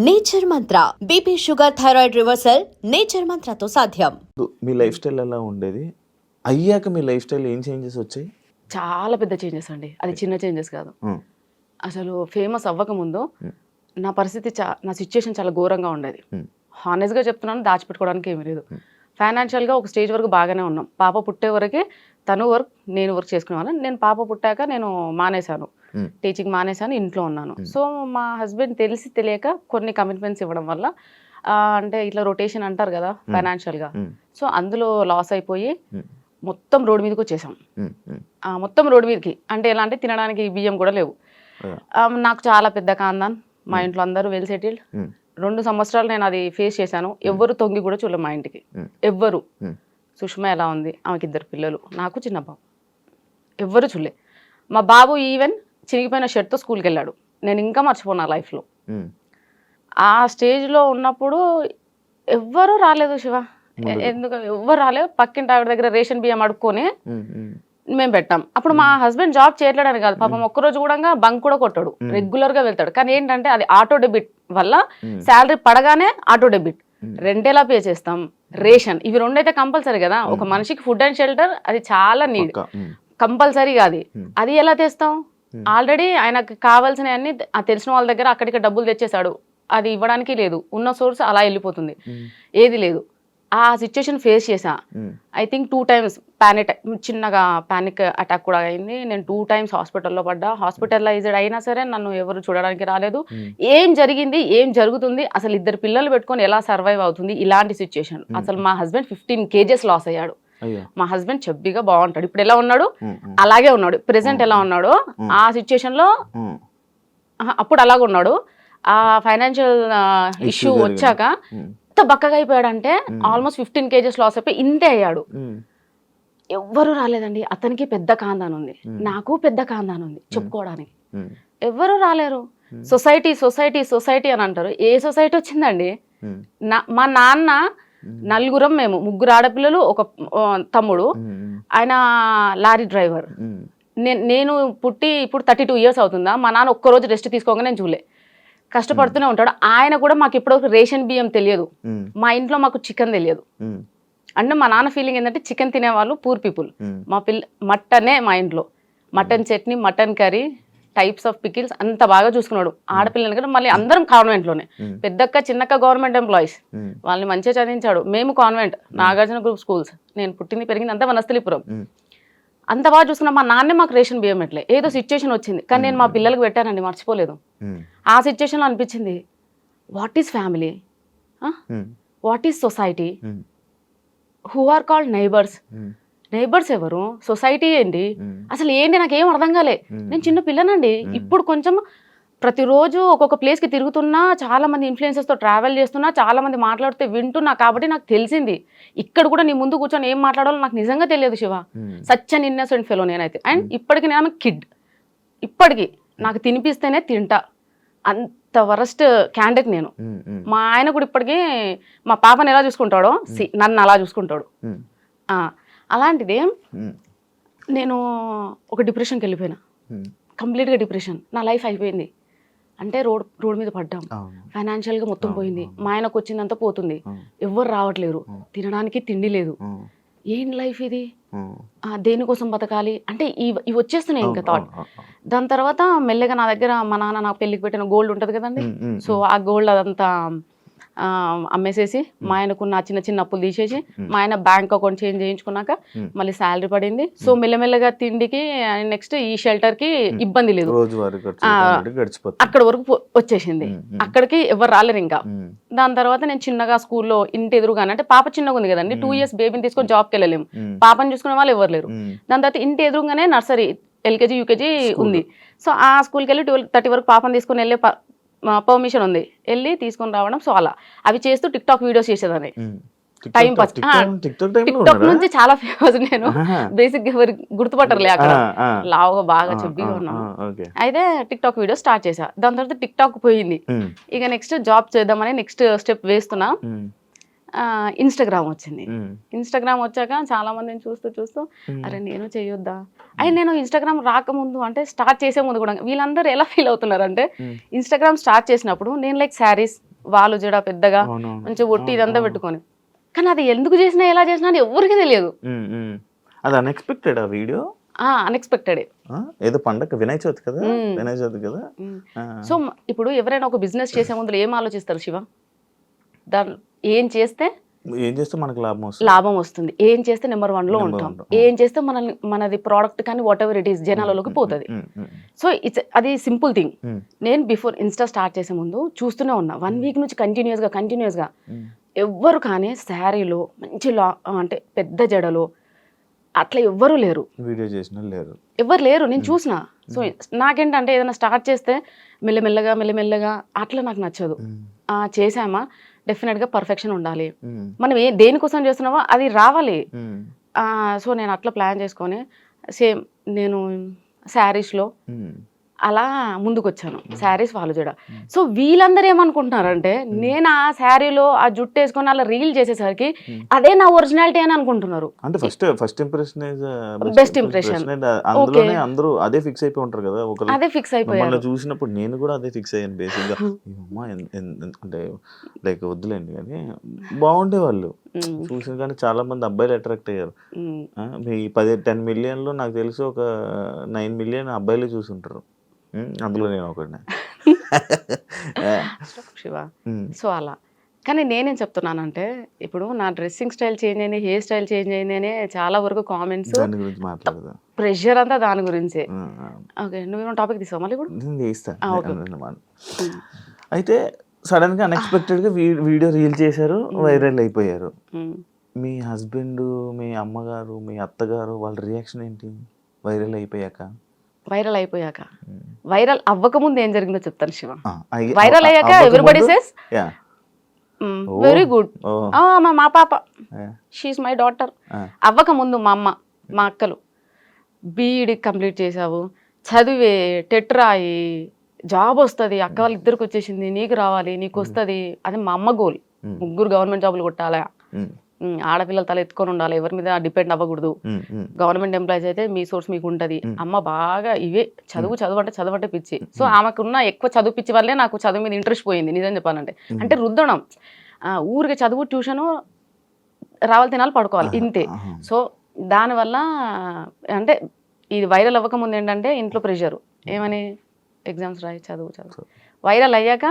Nature Mantra BP sugar thyroid reversal nature మంత్రతో సాధ్యం. మీ లైఫ్ స్టైల్ ఎలా ఉండేది? అయ్యాక మీ లైఫ్ స్టైల్ ఏం చేంజెస్ వచ్చాయి? చాలా పెద్ద చేంజెస్ అండి. అది చిన్న చేంజెస్ కాదు. అసలు ఫేమస్ అవ్వకముందు నా పరిస్థితి నా సిచ్యుయేషన్ చాలా ఘోరంగా ఉండేది. హానెస్ట్గా చెప్తున్నాను, దాచిపెట్టుకోవడానికి ఏమీ లేదు. ఫైనాన్షియల్గా ఒక స్టేజ్ వరకు బాగానే ఉన్నాం. పాప పుట్టే వరకే తను వర్క్, నేను వర్క్ చేసుకునేవాళ్ళం. నేను పాప పుట్టాక నేను మానేశాను, టీచింగ్ మానేశాను, ఇంట్లో ఉన్నాను. సో మా హస్బెండ్ తెలిసి తెలియక కొన్ని కమిట్మెంట్స్ ఇవ్వడం వల్ల అంటే ఇట్లా రొటేషన్ అంటారు కదా ఫైనాన్షియల్గా, సో అందులో లాస్ అయిపోయి మొత్తం రోడ్డు మీదకి వచ్చేసాం. మొత్తం రోడ్డు మీదకి అంటే ఎలా అంటే తినడానికి బియ్యం కూడా లేవు. నాకు చాలా పెద్ద కాందాన్, మా ఇంట్లో అందరూ వెల్ సెటిల్డ్. 2 సంవత్సరాలు నేను అది ఫేస్ చేశాను. ఎవ్వరు తొంగి కూడా చూడలేదు మా ఇంటికి, ఎవ్వరు. సుష్మ ఎలా ఉంది, ఆమెకి 2 పిల్లలు, నాకు చిన్న బాబు, ఎవ్వరు చూడలే. మా బాబు ఈవెన్ చిరిగిపోయిన షర్ట్తో స్కూల్కి వెళ్ళాడు. నేను ఇంకా మర్చిపోను నా లైఫ్లో. ఆ స్టేజ్లో ఉన్నప్పుడు ఎవ్వరూ రాలేదు శివ, ఎందుకు ఎవ్వరు రాలేదు. పక్కింటి ఆవిడ దగ్గర రేషన్ బియ్యం అడుక్కొని మేము పెట్టాం. అప్పుడు మా హస్బెండ్ జాబ్ చేయట్లేడని కాదు, పాపం ఒక్కరోజు కూడా బంక్ కూడా కొట్టాడు, రెగ్యులర్గా వెళ్తాడు. కానీ ఏంటంటే అది ఆటో డెబిట్ వల్ల శాలరీ పడగానే ఆటో డెబిట్, రెంట్ ఎలా పే చేస్తాం, రేషన్, ఇవి 2 అయితే కంపల్సరీ కదా. ఒక మనిషికి ఫుడ్ అండ్ షెల్టర్ అది చాలా నీడ్, కంపల్సరీగా అది ఎలా తెస్తాం? ఆల్రెడీ ఆయనకు కావాల్సినవన్నీ తెలిసిన వాళ్ళ దగ్గర అక్కడికి డబ్బులు తెచ్చేశాడు, అది ఇవ్వడానికి లేదు. ఉన్న సోర్స్ అలా వెళ్ళిపోతుంది, ఏది లేదు. ఆ సిచ్యుయేషన్ ఫేస్ చేసా. ఐ థింక్ 2 times చిన్నగా పానిక్ అటాక్ కూడా అయింది. నేను 2 times హాస్పిటల్లో పడ్డా. హాస్పిటలైజ్డ్ అయినా సరే నన్ను ఎవరు చూడడానికి రాలేదు. ఏం జరిగింది, ఏం జరుగుతుంది, అసలు 2 పిల్లలు పెట్టుకొని ఎలా సర్వైవ్ అవుతుంది, ఇలాంటి సిచ్యుయేషన్. అసలు మా హస్బెండ్ 15 kgs లాస్ అయ్యాడు. మా హస్బెండ్ చెబ్బిగా బాగుంటాడు, ఇప్పుడు ఎలా ఉన్నాడు అలాగే ఉన్నాడు. ప్రెసెంట్ ఎలా ఉన్నాడు ఆ సిచ్యుయేషన్ లో అప్పుడు అలాగే ఉన్నాడు. ఆ ఫైనాన్షియల్ ఇష్యూ వచ్చాక ఎంత బక్కగా అయిపోయాడంటే ఆల్మోస్ట్ 15 kgs లాస్ అయిపోయి ఇంతే అయ్యాడు. ఎవ్వరు రాలేదండి. అతనికి పెద్ద కాందాన్ ఉంది, నాకు పెద్ద కాందాన్ ఉంది, చెప్పుకోవడానికి ఎవ్వరు రాలేరు. సొసైటీ సొసైటీ సొసైటీ అని అంటారు. ఏ సొసైటీ వచ్చిందండి? మా నాన్న నలుగురం, మేము 3 ఆడపిల్లలు, ఒక తమ్ముడు, ఆయన లారీ డ్రైవర్. నేను పుట్టి ఇప్పుడు 32 years అవుతుందా? మా నాన్న ఒక్కరోజు రెస్ట్ తీసుకోగా నేను చూలే, కష్టపడుతూనే ఉంటాడు. ఆయన కూడా మాకు ఇప్పటివరకు రేషన్ బియ్యం తెలియదు, మా ఇంట్లో మాకు చికెన్ తెలియదు. అంటే మా నాన్న ఫీలింగ్ ఏంటంటే చికెన్ తినేవాళ్ళు పూర్ పీపుల్. మా మటనే, మా ఇంట్లో mutton chutney, mutton curry, types of pickles అంత బాగా చూసుకున్నాడు. ఆడపిల్లలు కూడా మళ్ళీ అందరం కాన్వెంట్లోనే, పెద్దక్క చిన్నక్క గవర్నమెంట్ ఎంప్లాయీస్, వాళ్ళని మంచిగా చదివించాడు. మేము కాన్వెంట్, నాగార్జున గ్రూప్ స్కూల్స్. నేను పుట్టింది పెరిగింది అంతా వనస్థలిపురం. అంత బాగా చూసుకున్నా. మా నాన్నే మాకు రేషన్ బియ్యం ఎట్లే, ఏదో సిచ్యుయేషన్ వచ్చింది కానీ నేను మా పిల్లలకు పెట్టానండి, మర్చిపోలేదు. ఆ సిచ్యుయేషన్లో అనిపించింది, what is family, what is society, who are called neighbours. Neighbours ఎవరు, సొసైటీ ఏంటి, అసలు ఏంటి, నాకేం అర్థం కాలే. నేను చిన్న పిల్లనండి. ఇప్పుడు కొంచెం ప్రతిరోజు ఒక్కొక్క ప్లేస్కి తిరుగుతున్నా, చాలా మంది ఇన్ఫ్లుయెన్సర్స్తో ట్రావెల్ చేస్తున్నా, చాలా మంది మాట్లాడితే వింటున్నా, కాబట్టి నాకు తెలిసింది. ఇక్కడ కూడా నీ ముందు కూర్చొని ఏం మాట్లాడాలో నాకు నిజంగా తెలియదు Shiva. Such an innocent fellow నేనైతే. అండ్ ఇప్పటికి నేను కిడ్, ఇప్పటికి నాకు తినిపిస్తేనే తింటా, అంత వరస్ట్ క్యాండిడేట్ నేను. మా ఆయన కూడా ఇప్పటికీ మా పాపని ఎలా చూసుకుంటాడో నన్ను అలా చూసుకుంటాడు. అలాంటిది నేను ఒక డిప్రెషన్కి వెళ్ళిపోయినా, కంప్లీట్గా డిప్రెషన్. నా లైఫ్ అయిపోయింది. అంటే రోడ్ మీద పడ్డాం, ఫైనాన్షియల్గా మొత్తం పోయింది. మా ఆయనకు వచ్చిందంతా పోతుంది, ఎవ్వరు రావట్లేరు, తినడానికి తిండి లేదు. ఏం లైఫ్ ఇది, దేనికోసం బతకాలి అంటే ఇవి వచ్చేస్తున్నాయి ఇంకా థాట్. దాని తర్వాత మెల్లగా నా దగ్గర మా నాన్న నాకు పెళ్ళికి పెట్టిన గోల్డ్ ఉంటుంది కదండి, సో ఆ గోల్డ్ అదంతా అమ్మేసేసి మా ఆయనకున్న చిన్న చిన్న అప్పులు తీసేసి మా ఆయన బ్యాంక్ అకౌంట్ చేంజ్ చేయించుకున్నాక మళ్ళీ శాలరీ పడింది. సో మెల్లమెల్లగా తిండికి, నెక్స్ట్ ఈ షెల్టర్కి ఇబ్బంది లేదు, అక్కడ వరకు వచ్చేసింది. అక్కడికి ఎవరు రాలేరు ఇంకా. దాని తర్వాత నేను చిన్నగా స్కూల్లో ఇంటి ఎదురుగానే, అంటే పాప చిన్నగా ఉంది కదండి, 2 years బేబీని తీసుకొని జాబ్కి వెళ్ళలేము, పాపని చూసుకునే వాళ్ళు ఎవరు లేరు. దాని తర్వాత ఇంటి ఎదురుగానే నర్సరీ, LKG UKG ఉంది. సో ఆ స్కూల్కి వెళ్ళి 12:30 వరకు పాపని తీసుకొని వెళ్ళే పర్మిషన్ ఉంది, వెళ్ళి తీసుకొని రావడం. సో అలా అవి చేస్తూ టిక్టాక్ వీడియోస్ చేసేదాన్ని, టైం పాస్. టిక్టాక్ నుంచి చాలా ఫేమస్ నేను, బేసిక్ ఎవరు గుర్తుపట్టరులే, అక్కడ లావుగా బాగా చెబ్బిగా ఉన్నాను. అయితే టిక్టాక్ వీడియో స్టార్ట్ చేసా. దాని తర్వాత టిక్టాక్ పోయింది. ఇక నెక్స్ట్ జాబ్ చేద్దామని నెక్స్ట్ స్టెప్ వేస్తున్నా. ఇన్స్టాగ్రామ్ వచ్చింది. ఇన్స్టాగ్రామ్ వచ్చాక చాలా మందిని చూస్తూ అరే నేను చేయొద్దా అని, నేను ఇన్స్టాగ్రామ్ రాకముందు అంటే స్టార్ట్ చేసే ముందు కూడా వీళ్ళందరూ ఎలా ఫీల్ అవుతున్నారంటే, ఇన్స్టాగ్రామ్ స్టార్ట్ చేసినప్పుడు నేను లైక్ శారీస్, వాళ్ళు జడ పెద్దగా అవునవును. మంచి ఒట్టి ఇదంతా పెట్టుకొని, కానీ అది ఎందుకు చేసినా ఎలా చేసినా అని ఎవరికి తెలియదు. అది అన్ఎక్స్పెక్టెడ్ ఆ వీడియో. అన్ఎక్స్పెక్టెడ్. ఏదో పండగ వినాయక చవితి కదా, వినాయక చవితి కదా. సో ఇప్పుడు ఎవరైనా ఒక బిజినెస్ చేసే ముందు ఏం ఆలోచిస్తారు శివ? దాని ఏం చేస్తే మనకు లాభం లాభం వస్తుంది, ఏం చేస్తే నెంబర్ 1 లో ఉంటాం, ఏం చేస్తే మనది ప్రోడక్ట్ కానీ వాట్ ఎవర్ ఇట్ ఈస్ జనాలలోకి పోతుంది. సో అది సింపుల్ థింగ్. నేను బిఫోర్ ఇన్స్టా స్టార్ట్ చేసే ముందు చూస్తూనే ఉన్నా 1 వీక్ నుంచి కంటిన్యూస్గా ఎవ్వరు కానీ శారీలో మంచి అంటే పెద్ద జడలో అట్లా ఎవ్వరూ లేరు, వీడియో చేసిన లేరు, ఎవ్వరు లేరు. నేను చూసిన. సో నాకేంటంటే ఏదైనా స్టార్ట్ చేస్తే మెల్లమెల్లగా అట్లా నాకు నచ్చదు. చేసామా డెఫినెట్గా పర్ఫెక్షన్ ఉండాలి, మనం దేనికోసం చేస్తున్నామో అది రావాలి. సో నేను అట్లా ప్లాన్ చేసుకొని సేమ్ నేను శారీస్లో అలా ముందుకు వచ్చాను, శారీస్ వాళ్ళు జడ. సో వీళ్ళందరూ ఏమనుకుంటున్నారంటే నేను ఆ శారీలో ఆ జుట్టు వేసుకొని అలా రీల్ చేసేసరికి అదే నా ఒరిజినాలిటీ అని అనుకుంటున్నారు. అంటే ఫస్ట్ ఇంప్రెషన్ బెస్ట్ ఇంప్రెషన్. అందులోనే అందరూ అదే ఫిక్స్ అయిపోయి ఉంటారు కదా. అదే ఫిక్స్ అయిపోయారు. చూసినప్పుడు నేను కూడా అదే ఫిక్స్ అయ్యాను బేసిక్ గా. అంటే లైక్ వద్దులేండి కానీ బాగుండే వాళ్ళు చూసిన కానీ చాలా మంది అబ్బాయిలు అట్రాక్ట్ అయ్యారు. మీ 10 మిలియన్ లో నాకు తెలిసి ఒక 9 మిలియన్ అబ్బాయిలే చూసుంటారు, అందులో నేను ఒకటి. శివ సో అలా. కానీ నేనేం చెప్తున్నానంటే ఇప్పుడు నా డ్రెస్సింగ్ స్టైల్ చేంజ్ అయింది, హెయిర్ స్టైల్ చేంజ్ అయింది అనే చాలా వరకు కామెంట్స్, దాని గురించి మాట్లాడదా, ప్రెషర్ అంతా దాని గురించే. ఓకే, నువ్వేమో టాపిక్ తీసావు మళ్ళీ కూడా. అయితే సడన్ గా అన్ఎక్స్పెక్టెడ్ గా వీడియో రీల్ చేశారు, వైరల్ అయిపోయారు. మీ హస్బెండ్, మీ అమ్మగారు, మీ అత్తగారు వాళ్ళ రియాక్షన్ ఏంటి వైరల్ అయిపోయాక? వైరల్ అవ్వక ముందు ఏం జరిగిందో చెప్తాను శివ. వైరల్ అయ్యాక ఎవ్రీబడి సేస్ వెరీ గుడ్, మా పాప షీఈస్ మై డాటర్. అవ్వక ముందు మా అమ్మ, మా అక్కలు బీఈడి కంప్లీట్ చేసావు, చదివే టెట్ రాయి, జాబ్ వస్తుంది, అక్క వాళ్ళు ఇద్దరికి వచ్చేసింది, నీకు రావాలి, నీకు వస్తుంది. అది మా అమ్మ గోల్. 3 గవర్నమెంట్ జాబులు కొట్టాలా, ఆడపిల్లల తల ఎత్తుకొని ఉండాలి, ఎవరి మీద డిపెండ్ అవ్వకూడదు, గవర్నమెంట్ ఎంప్లాయీస్ అయితే మీ సోర్స్ మీకు ఉంటుంది. అమ్మ బాగా ఇవే చదువు అంటే పిచ్చి. సో ఆమెకున్న ఎక్కువ చదువు పిచ్చి వల్లే నాకు చదువు మీద ఇంట్రెస్ట్ పోయింది నిజం చెప్పాలంటే. అంటే రుద్దడం, ఊరికి చదువు, ట్యూషను, రావాలి తినాలి పడుకోవాలి ఇంతే. సో దానివల్ల అంటే ఇది వైరల్ అవ్వక ముందు ఏంటంటే ఇంట్లో ప్రెషరు, ఏమని ఎగ్జామ్స్ రాయి, చదువు. వైరల్ అయ్యాక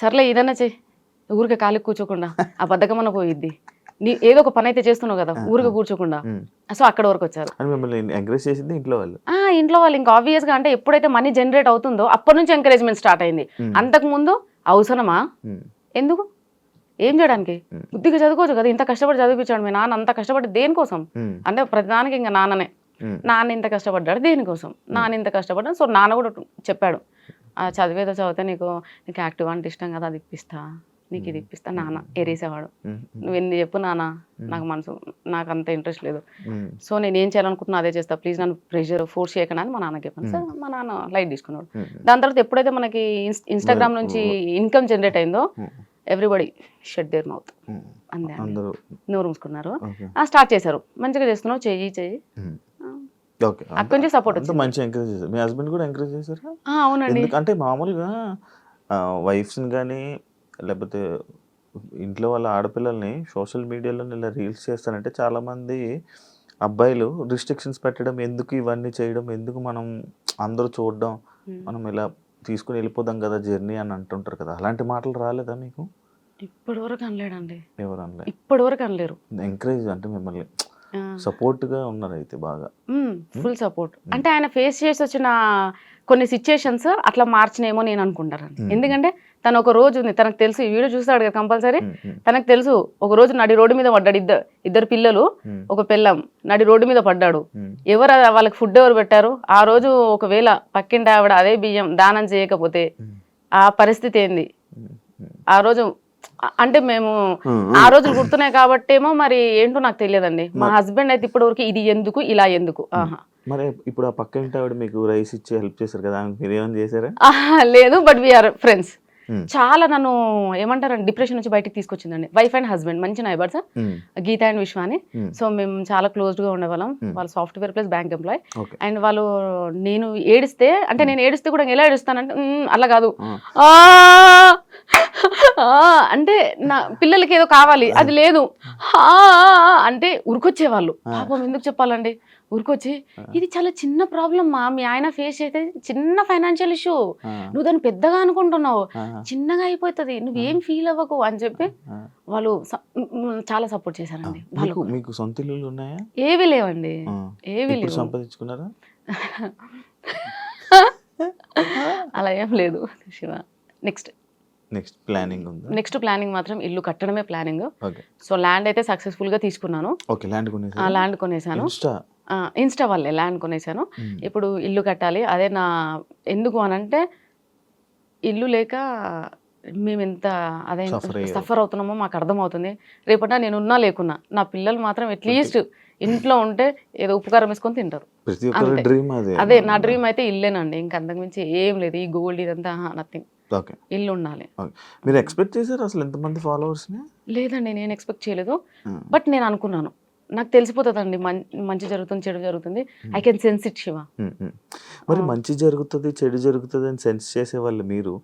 సర్లే ఏదన్నా చెయ్యి, ఊరికే ఖాళీ కూర్చోకుండా ఆ బద్ధకమన్న పోయిద్ది, నీ ఏదో ఒక పని అయితే చేస్తున్నావు కదా ఊరికే కూర్చోకుండా. సో అక్కడ వరకు వచ్చారు. ఇంట్లో వాళ్ళు ఇంకా ఆబ్వియస్ గా అంటే ఎప్పుడైతే మనీ జనరేట్ అవుతుందో అప్పటి నుంచి ఎంకరేజ్మెంట్ స్టార్ట్ అయింది. అంతకు ముందు అవసరమా, ఎందుకు, ఏం చేయడానికి, బుద్ధిగా చదువుకోవచ్చు కదా, ఇంత కష్టపడి చదివించాడు మీ నాన్న, అంత కష్టపడి దేనికోసం అంటే ప్రతిదానికి ఇంకా నాన్ననే. నాన్న ఇంత కష్టపడ్డాడు దేనికోసం, నాన్న ఇంత కష్టపడ్డాడు. సో నాన్న కూడా చెప్పాడు, చదివేదో చదివితే నీకు యాక్టివ్ అంటే ఇష్టం కదా, అది ఇప్పిస్తా, నీకు ఇది ఇప్పిస్తా. నాన్న ఎరేసేవాడు, నువ్వు ఎన్ని చెప్పు నాన్న, నాకు అంత ఇంట్రెస్ట్ లేదు, సో నేను ఏం చేయాలనుకుంటున్నా అదే చేస్తా, ప్లీజ్ నన్ను ప్రెషర్ ఫోర్స్ చేయకుండా అని మా నాన్నకి చెప్పాను. సార్ మా నాన్న లైట్ తీసుకున్నాడు. దాని తర్వాత ఎప్పుడైతే మనకి ఇన్స్టాగ్రామ్ నుంచి ఇన్కమ్ జనరేట్ అయిందో ఎవ్రీబడి షట్ దేర్ మౌత్, అంతే, నోరు మూసుకున్నారు. స్టార్ట్ చేశారు, మంచిగా చేస్తున్నావు, చెయ్యి. అక్కడి నుంచి సపోర్ట్ వచ్చింది. మంచి ఎంకరేజ్ చేశారు. మీ హస్బెండ్ కూడా ఎంకరేజ్ చేశారు? అవునండి. అంటే మామూలుగా వైఫ్స్ని కానీ లేకపోతే ఇంట్లో వాళ్ళ ఆడపిల్లల్ని సోషల్ మీడియాలో ఇలా రీల్స్ చేస్తారంటే చాలామంది అబ్బాయిలు రిస్ట్రిక్షన్స్ పెట్టడం, ఎందుకు ఇవన్నీ చేయడం, ఎందుకు మనం అందరూ చూడడం, మనం ఇలా తీసుకుని వెళ్ళిపోదాం కదా జర్నీ అని అంటుంటారు కదా. అలాంటి మాటలు రాలేదా మీకు? ఇప్పటి వరకు అనలేడండి. ఎవరు అనలేదు? ఇప్పటి వరకు అనలేరు. ఎంకరేజ్ అంటే మిమ్మల్ని సపోర్ట్ గా ఉన్నారు అయితే బాగా, ఫుల్ సపోర్ట్. అంటే ఆయన ఫేస్ చేసి వచ్చిన కొన్ని సిచ్యుయేషన్స్ అట్లా మార్చినేమో నేను అనుకుంటాను. ఎందుకంటే తను ఒక రోజు ఉంది, తనకు తెలుసు, ఈ వీడియో చూస్తాడు కదా కంపల్సరీ, తనకు తెలుసు ఒక రోజు నడి రోడ్డు మీద పడ్డాడు, ఇద్దరు పిల్లలు, ఒక పిల్లం నడి రోడ్డు మీద పడ్డాడు. ఎవరు వాళ్ళకి ఫుడ్ ఎవరు పెట్టారు ఆ రోజు? ఒకవేళ పక్కింటి ఆవిడ అదే బియ్యం దానం చేయకపోతే ఆ పరిస్థితి ఏంది ఆ రోజు? అంటే మేము ఆ రోజులు గుర్తున్నాయి కాబట్టి ఏమో మరి ఏంటో నాకు తెలియదండి. మా హస్బెండ్ అయితే ఇప్పటి వరకు ఇది ఎందుకు, ఇలా ఎందుకు. మరి ఇప్పుడు ఆ పక్క ఇంటి ఆవిడ మీకు రైస్ ఇచ్చి హెల్ప్ చేశారు కదా, మీరు ఏమైనా చేశారా? లేదు, బట్ వీఆర్ ఫ్రెండ్స్. చాలా నన్ను ఏమంటారండి డిప్రెషన్ నుంచి బయటికి తీసుకొచ్చిందండి. వైఫ్ అండ్ హస్బెండ్ మంచి నైబర్స్, గీత అండ్ విశ్వ అని. సో మేము చాలా క్లోజ్డ్ గా ఉండేవాళ్ళం. వాళ్ళు software plus bank employee. And వాళ్ళు నేను ఏడిస్తే, అంటే నేను ఏడిస్తే కూడా ఎలా ఏడుస్తానంటే అలా కాదు, అంటే నా పిల్లలకి ఏదో కావాలి అది లేదు అంటే ఉరికొచ్చేవాళ్ళు. పాపం ఎందుకు చెప్పాలండి, ఉరికొచ్చి ఇది చాలా చిన్న ప్రాబ్లం మా మీ ఆయన ఫేస్ అయితే చిన్న ఫైనాన్షియల్ ఇష్యూ, నువ్వు దాన్ని పెద్దగా అనుకుంటున్నావు, చిన్నగా అయిపోతుంది, నువ్వేం ఫీల్ అవ్వకు అని చెప్పి వాళ్ళు చాలా సపోర్ట్ చేశారండి. వాళ్ళు మీకు సొంత ఇల్లులు ఉన్నాయా? ఏవి లేవండి, ఏవి ఇప్పుడు లేవు. సంపాదించుకున్నారా? అలా ఏం లేదు శివ. నెక్స్ట్ ప్లానింగ్ ఉందా? నెక్స్ట్ ప్లానింగ్ మాత్రం ఇల్లు కట్టడమే ప్లానింగ్. ఓకే. సో ల్యాండ్ అయితే సక్సెస్ఫుల్ గా తీసుకున్నాను. ఓకే, ల్యాండ్ కొనేసారా? ఆ ల్యాండ్ కొనేసాను, ఇన్స్టా వల్లే ల్యాండ్ కొనేసాను. ఇప్పుడు ఇల్లు కట్టాలి. అదే నా ఎందుకు అనంటే ఇల్లు లేక మేము ఎంత అదే సఫర్ అవుతున్నామో మాకు అర్థమవుతుంది. రేపట నేను ఉన్నా లేకున్నా నా పిల్లలు మాత్రం అట్లీస్ట్ ఇంట్లో ఉంటే ఏదో ఉపకారం వేసుకొని తింటారు. అదే నా డ్రీమ్ అయితే ఇల్లేనండి, ఇంకా అంతకుమించి ఏం లేదు. ఈ గోల్డ్ ఇదంతా నథింగ్, ఇల్లు ఉండాలి. మీరు ఎక్స్పెక్ట్ చేశారు అసలు ఎంతమంది ఫాలోవర్స్? లేదండి, నేను ఎక్స్పెక్ట్ చేయలేదు. బట్ నేను అనుకున్నాను నాకు తెలిసిపోతుందండి మంచి జరుగుతుంది చెడు జరుగుతుంది, I can sense it Shiva. మరి మంచి జరుగుతుంది చెడు జరుగుతుంది అని సెన్స్ చేసేవాళ్ళు మీరు.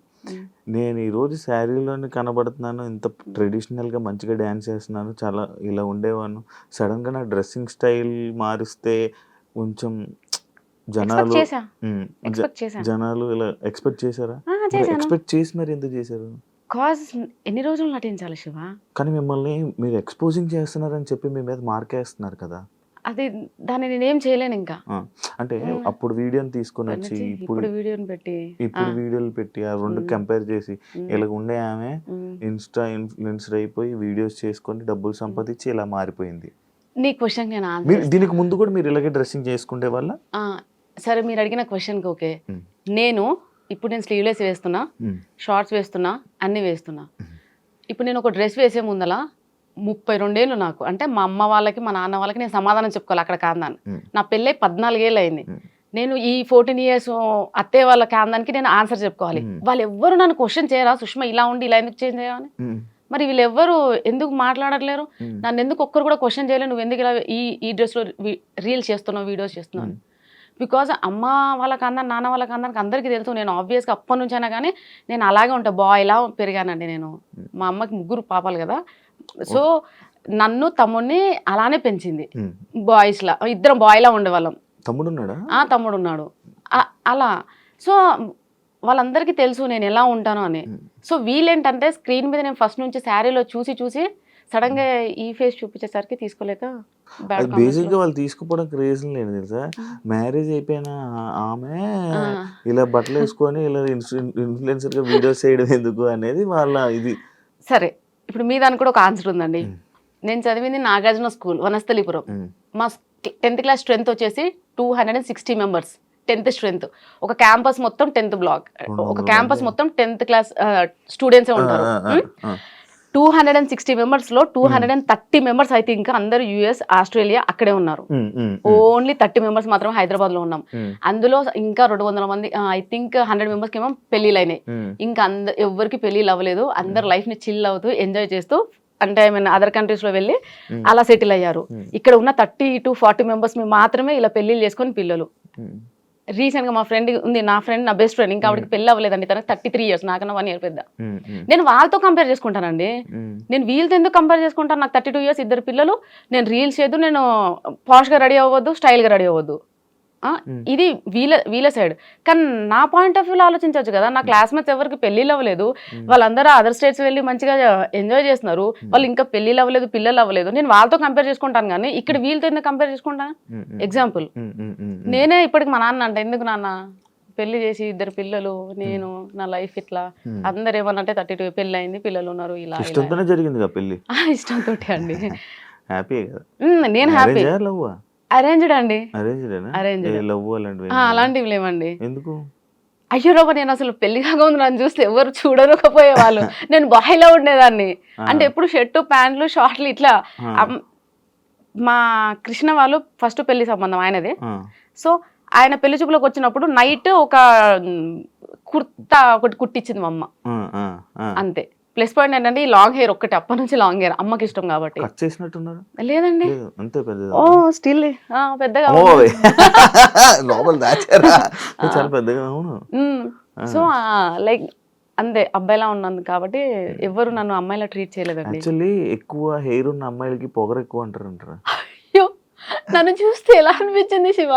నేను ఈరోజు శారీలోనే కనబడుతున్నాను, ఇంత ట్రెడిషనల్గా మంచిగా డ్యాన్స్ చేస్తున్నాను, చాలా ఇలా ఉండేవాను, సడన్గా నా డ్రెస్సింగ్ స్టైల్ మారిస్తే కొంచెం జనాలు ఇలా ఎక్స్పెక్ట్ చేశారా? ఎక్స్పెక్ట్ చేసి మరి ఎందుకు చేశారు? కాజ్ ఎన్ని రోజులు నటించాలి శివ? కానీ మిమ్మల్ని మీరు ఎక్స్పోజింగ్ చేస్తున్నారని చెప్పి మీ మీద మార్కేస్తున్నారు కదా. అది దాన్ని నేనేం చేయలేను ఇంకా. అంటే అప్పుడు వీడియోని తీసుకొని వచ్చి ఇప్పుడు వీడియోలు పెట్టి ఆ రెండు కంపేర్ చేసి ఇలా ఉండే ఆమె ఇన్స్టా ఇన్ఫ్లుయెన్సర్ అయిపోయి వీడియోస్ చేసుకొని డబ్బులు సంపాదించి ఇలా మారిపోయింది. నీ క్వశ్చన్ నేను దీనికి ముందు కూడా మీరు ఇలాగే డ్రెస్సింగ్ చేసుకుంటే వాళ్ళ? సరే, మీరు అడిగిన క్వశ్చన్కి ఓకే. నేను స్లీవ్లెస్ వేస్తున్నా, షార్ట్స్ వేస్తున్నా, అన్ని వేస్తున్నా. ఇప్పుడు నేను ఒక డ్రెస్ వేసే ముందల 32 ఏళ్ళు నాకు, అంటే మా అమ్మ వాళ్ళకి మా నాన్న వాళ్ళకి నేను సమాధానం చెప్పుకోవాలి అక్కడ కాందాన్ని. నా పెళ్ళై 14 ఏళ్ళు అయింది. నేను ఈ 14 years అత్తయ్య వాళ్ళ కాందానికి నేను ఆన్సర్ చెప్పుకోవాలి. వాళ్ళు ఎవ్వరు నన్ను క్వశ్చన్ చేయరా, సుష్మా ఇలా ఉండి ఇలా ఎందుకు చేంజ్ అయ్యావని? మరి వీళ్ళెవ్వరు ఎందుకు మాట్లాడట్లేరు? నన్ను ఎందుకు ఒక్కరు కూడా క్వశ్చన్ చేయలేరు, నువ్వు ఎందుకు ఇలా ఈ డ్రెస్లో రీల్స్ చేస్తున్నావు, వీడియోస్ చేస్తున్నావు? బికాజ్ అమ్మ వాళ్ళ కాందాన్ని నాన్న వాళ్ళ కాందానికి అందరికీ తెలుసు. నేను ఆబ్వియస్గా అప్పటి నుంచి అయినా కానీ నేను అలాగే ఉంటా, బాయ్లా పెరిగానండి నేను. మా అమ్మకి 3 పాపాలు కదా, సో నన్ను తమ్ముడిని అలానే పెంచింది. బాయ్స్లా ఇద్దరం బాయ్లా ఉండేవాళ్ళం. తమ్ముడు ఉన్నాడా? తమ్ముడు ఉన్నాడు. అలా సో వాళ్ళందరికీ తెలుసు నేను ఎలా ఉంటాను అని. సో వీళ్ళేంటంటే స్క్రీన్ మీద నేను ఫస్ట్ నుంచి శారీలో చూసి సడన్ గా ఈ ఫేస్ చూపించేసరికి తీసుకోలేక బేసిక్ గా వాళ్ళు తీసుకుపోవడానికి రీజన్ లేదు తెలుసా. మ్యారేజ్ అయిపోయిన ఆమె ఇలా బట్టలు వేసుకొని ఇలా ఇన్ఫ్లుయెన్సర్ గా వీడియోస్ చేయడం ఎందుకు అనేది వాళ్ళ ఇది. సరే, ఇప్పుడు మీ దానికి కూడా ఒక ఆన్సర్ ఉందండి. నేను చదివింది నాగార్జున స్కూల్, వనస్థలిపురం. మా 10th class స్ట్రెంత్ వచ్చేసి 260 members. 10th strength. ఒక క్యాంపస్ మొత్తం 10th బ్లాక్, ఒక క్యాంపస్ మొత్తం 10th class స్టూడెంట్సే ఉంటారు. 260 members లో 230 members అయితే ఇంకా అందరూ US, ఆస్ట్రేలియా అక్కడే ఉన్నారు. ఓన్లీ 30 members మాత్రం హైదరాబాద్ లో ఉన్నాం. అందులో ఇంకా 200 మంది, ఐ థింక్ 100 members ఏమో పెళ్లిళ్ళు అయినాయి. ఇంకా ఎవరికి పెళ్లిళ్ళు అవ్వలేదు. అందరు లైఫ్ ని చిల్ అవుతూ ఎంజాయ్ చేస్తూ, అంటే ఐ మీన్ అదర్ కంట్రీస్ లో వెళ్ళి అలా సెటిల్ అయ్యారు. ఇక్కడ ఉన్న 30 to 40 members మాత్రమే ఇలా పెళ్లిళ్ళు చేసుకొని పిల్లలు. రీసెంట్ గా మా ఫ్రెండ్ ఉంది, నా బెస్ట్ ఫ్రెండ్, ఇంకా ఆవిడకి పెళ్లి అవ్వలేదండి, తనకి 33 years, నాకన్నా 1 year పెద్ద. నేను వాళ్ళతో కంపేర్ చేసుకుంటానండి. నేను వీళ్ళతో ఎందుకు కంపేర్ చేసుకుంటాను? నాకు 32 years, 2 పిల్లలు, నేను రీల్స్ చేయదు, నేను పాష్ గా రెడీ అవ్వద్దు, స్టైల్ గా రెడీ అవ్వద్దు. ఇది వీళ్ళ సైడ్. కానీ నా పాయింట్ ఆఫ్ వ్యూలో ఆలోచించవచ్చు కదా. నా క్లాస్మేట్స్ ఎవరికి పెళ్లిళ్ళు అవ్వలేదు, వాళ్ళందరూ అదర్ స్టేట్స్ వెళ్ళి మంచిగా ఎంజాయ్ చేస్తున్నారు, వాళ్ళు ఇంకా పెళ్లిళ్ళు అవ్వలేదు, పిల్లలు అవ్వలేదు. నేను వాళ్ళతో కంపేర్ చేసుకుంటాను కానీ ఇక్కడ వీళ్ళతో ఎందుకు కంపేర్ చేసుకుంటాను? ఎగ్జాంపుల్, నేనే ఇప్పటికి మా నాన్న అంటే, ఎందుకు నాన్న పెళ్లి చేసి 2 పిల్లలు, నేను నా లైఫ్ ఇట్లా, అందరు ఏమన్నంటే 32 పెళ్లి అయింది, పిల్లలు ఉన్నారు, ఇలా జరిగింది పెళ్లి ఇష్టంతో అండి. నేను హ్యాపీ. అరేంజ్డ్ అండి, అలాంటివి లేవండి. అయ్యో రోబా, నేను అసలు పెళ్లి కాకముందు నన్ను చూస్తే ఎవరు చూడకపోయేవాళ్ళు. నేను బాయ్లా ఉండేదాన్ని, అంటే ఎప్పుడు షర్టు ప్యాంట్లు షార్ట్లు ఇట్లా. మా కృష్ణ వాళ్ళు ఫస్ట్ పెళ్లి సంబంధం ఆయనది. సో ఆయన పెళ్లి చూపులోకి వచ్చినప్పుడు నైట్ ఒక కుర్తా ఒకటి కుట్టించింది మా అమ్మ, అంతే. ప్లస్ పాయింట్ ఏంటంటే ఈ లాంగ్ హెయిర్ ఒక్కటి, అప్పటి నుంచి లాంగ్ హెయిర్ అమ్మకి ఇష్టం కాబట్టి. లేదండి, ఓ స్టిల్ పెద్దగా. సో లైక్ అంతే అబ్బాయిలా ఉన్నాను కాబట్టి ఎవరు నన్ను అమ్మాయిలా ట్రీట్ చేయలేదండి. యాక్చువల్లీ ఎక్కువ హెయిర్ ఉన్న అమ్మాయిలకి పొగరు ఎక్కువ అంటారు. అయ్యో! నన్ను చూస్తే ఎలా అనిపించింది శివ?